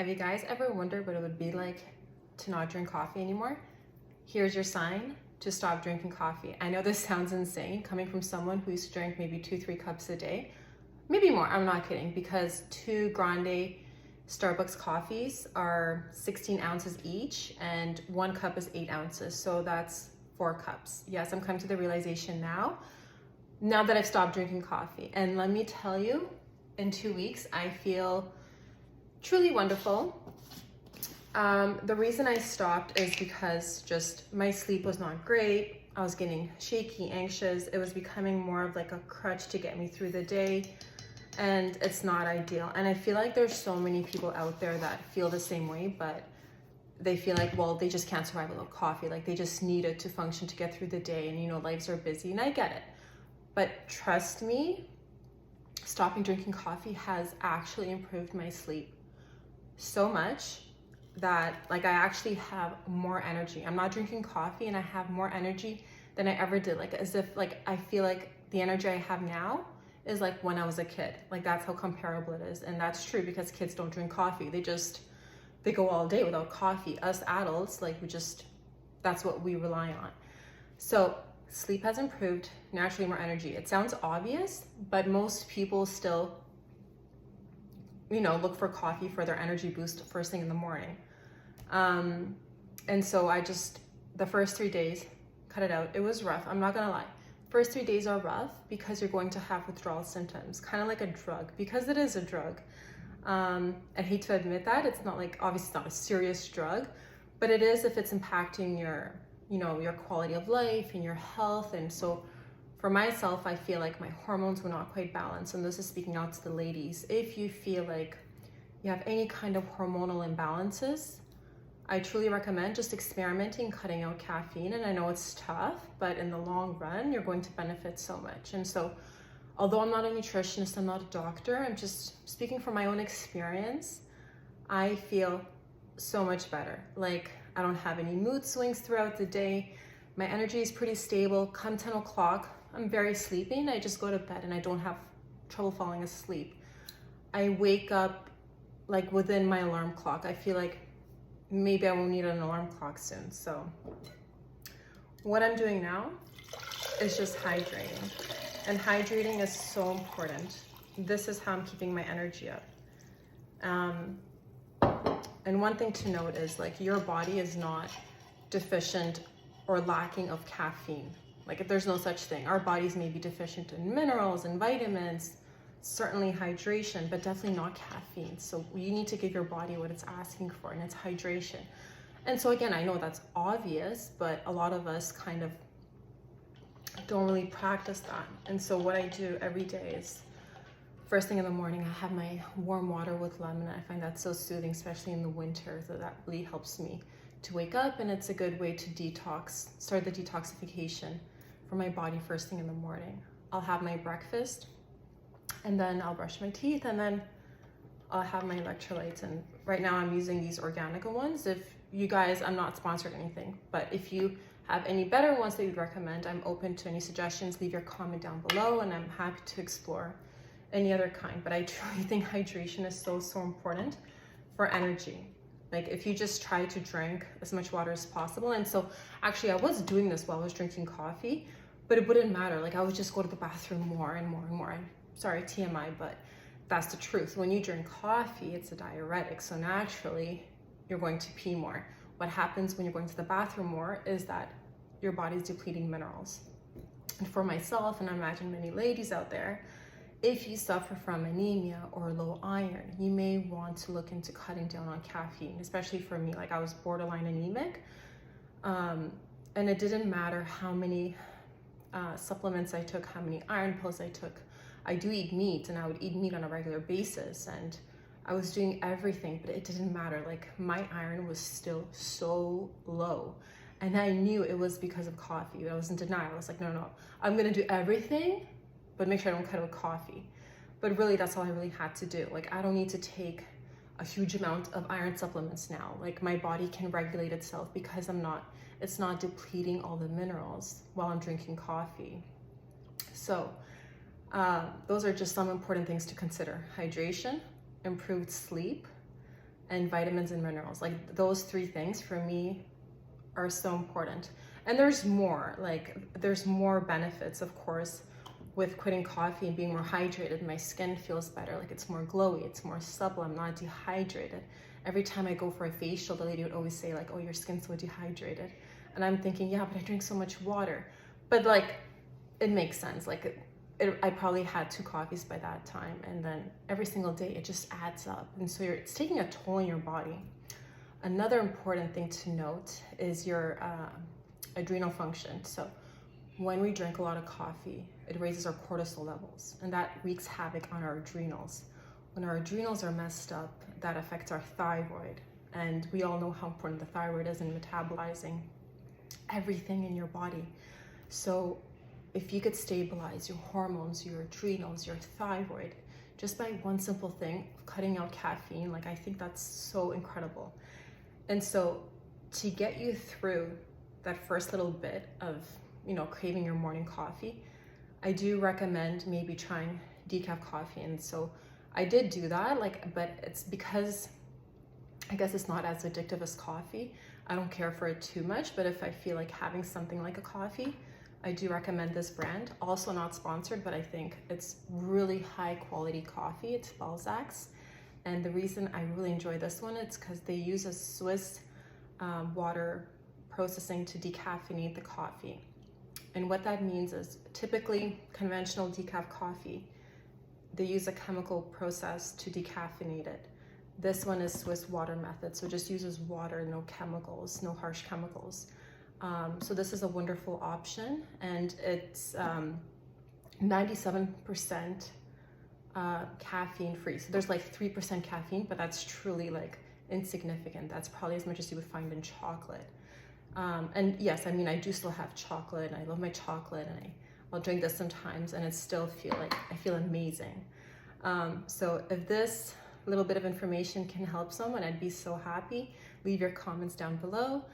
Have you guys ever wondered what it would be like to not drink coffee anymore? Here's your sign to stop drinking coffee. I know this sounds insane coming from someone who used to drink maybe 2-3 cups a day, maybe more, I'm not kidding, because 2 grande Starbucks coffees are 16 ounces each and 1 cup is 8 ounces. So that's 4 cups. Yes, I'm coming to the realization now that I've stopped drinking coffee. And let me tell you, in 2 weeks, I feel truly wonderful. The reason I stopped is because just my sleep was not great. I was getting shaky, anxious. It was becoming more of like a crutch to get me through the day, and it's not ideal. And I feel like there's so many people out there that feel the same way, but they feel like, well, they just can't survive without coffee. Like they just need it to function, to get through the day, and lives are busy, and I get it. But trust me, stopping drinking coffee has actually improved my sleep so much that I actually have more energy. I'm not drinking coffee and I have more energy than I ever did. As if I feel like the energy I have now is like when I was a kid. That's how comparable it is. And that's true because kids don't drink coffee. They go all day without coffee. Us adults, that's what we rely on. So sleep has improved, naturally more energy. It sounds obvious, but most people still look for coffee for their energy boost first thing in the morning. And so the first 3 days, cut it out. It was rough. I'm not gonna lie. First 3 days are rough because you're going to have withdrawal symptoms, kind of like a drug, because it is a drug. I hate to admit that. It's not obviously it's not a serious drug, but it is if it's impacting your quality of life and your health. And so for myself, I feel like my hormones were not quite balanced. And this is speaking out to the ladies. If you feel like you have any kind of hormonal imbalances, I truly recommend just experimenting, cutting out caffeine. And I know it's tough, but in the long run, you're going to benefit so much. And so, although I'm not a nutritionist, I'm not a doctor, I'm just speaking from my own experience, I feel so much better. I don't have any mood swings throughout the day. My energy is pretty stable. Come 10 o'clock, I'm very sleepy and I just go to bed and I don't have trouble falling asleep. I wake up within my alarm clock. I feel like maybe I won't need an alarm clock soon. So what I'm doing now is just hydrating. And hydrating is so important. This is how I'm keeping my energy up. And one thing to note is your body is not deficient or lacking of caffeine. There's no such thing. Our bodies may be deficient in minerals and vitamins, certainly hydration, but definitely not caffeine. So you need to give your body what it's asking for, and it's hydration. And so again, I know that's obvious, but a lot of us kind of don't really practice that. And so what I do every day is, first thing in the morning, I have my warm water with lemon. I find that so soothing, especially in the winter. So that really helps me to wake up, and it's a good way to start the detoxification for my body first thing in the morning. I'll have my breakfast, and then I'll brush my teeth, and then I'll have my electrolytes. And right now I'm using these Organica ones. If you guys, I'm not sponsored or anything, but if you have any better ones that you'd recommend, I'm open to any suggestions. Leave your comment down below and I'm happy to explore any other kind. But I truly think hydration is so important for energy. If you just try to drink as much water as possible. And so actually I was doing this while I was drinking coffee, but it wouldn't matter. I would just go to the bathroom more and more and more. Sorry, TMI, but that's the truth. When you drink coffee, it's a diuretic. So naturally you're going to pee more. What happens when you're going to the bathroom more is that your body's depleting minerals. And for myself, and I imagine many ladies out there, if you suffer from anemia or low iron, you may want to look into cutting down on caffeine, especially for me. I was borderline anemic, and it didn't matter how many supplements I took, how many iron pills I took. I do eat meat, and I would eat meat on a regular basis, and I was doing everything, but it didn't matter. My iron was still so low, and I knew it was because of coffee. I was in denial. I was like, no, I'm gonna do everything, but make sure I don't cut out coffee. But really, that's all I really had to do. I don't need to take a huge amount of iron supplements now. My body can regulate itself because it's not depleting all the minerals while I'm drinking coffee. So those are just some important things to consider. Hydration, improved sleep, and vitamins and minerals. Like those three things for me are so important. And there's more, like there's more benefits, of course, with quitting coffee and being more hydrated. My skin feels better, like it's more glowy, it's more supple, I'm not dehydrated. Every time I go for a facial, the lady would always say like, oh, your skin's so dehydrated. And I'm thinking, yeah, but I drink so much water. But like, it makes sense. Like I probably had 2 coffees by that time. And then every single day, it just adds up. And so it's taking a toll on your body. Another important thing to note is your adrenal function. So when we drink a lot of coffee, it raises our cortisol levels, and that wreaks havoc on our adrenals. When our adrenals are messed up, that affects our thyroid. And we all know how important the thyroid is in metabolizing everything in your body. So if you could stabilize your hormones, your adrenals, your thyroid, just by one simple thing, cutting out caffeine, like I think that's so incredible. And so to get you through that first little bit of, you know, craving your morning coffee, I do recommend maybe trying decaf coffee. And so I did do that, like, but it's because I guess it's not as addictive as coffee. I don't care for it too much, but if I feel like having something like a coffee, I do recommend this brand. Also not sponsored, but I think it's really high quality coffee. It's Balzac's. And the reason I really enjoy this one is because they use a Swiss water processing to decaffeinate the coffee. And what that means is typically conventional decaf coffee, they use a chemical process to decaffeinate it. This one is Swiss water method, so it just uses water, no chemicals, no harsh chemicals. So this is a wonderful option, and it's 97% caffeine free. So there's like 3% caffeine, but that's truly like insignificant. That's probably as much as you would find in chocolate. And yes, I mean, I do still have chocolate, and I love my chocolate, and I'll drink this sometimes, and it still I feel amazing. So if this little bit of information can help someone, I'd be so happy. Leave your comments down below.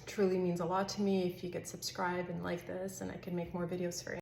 Truly means a lot to me if you could subscribe and like this, and I can make more videos for you.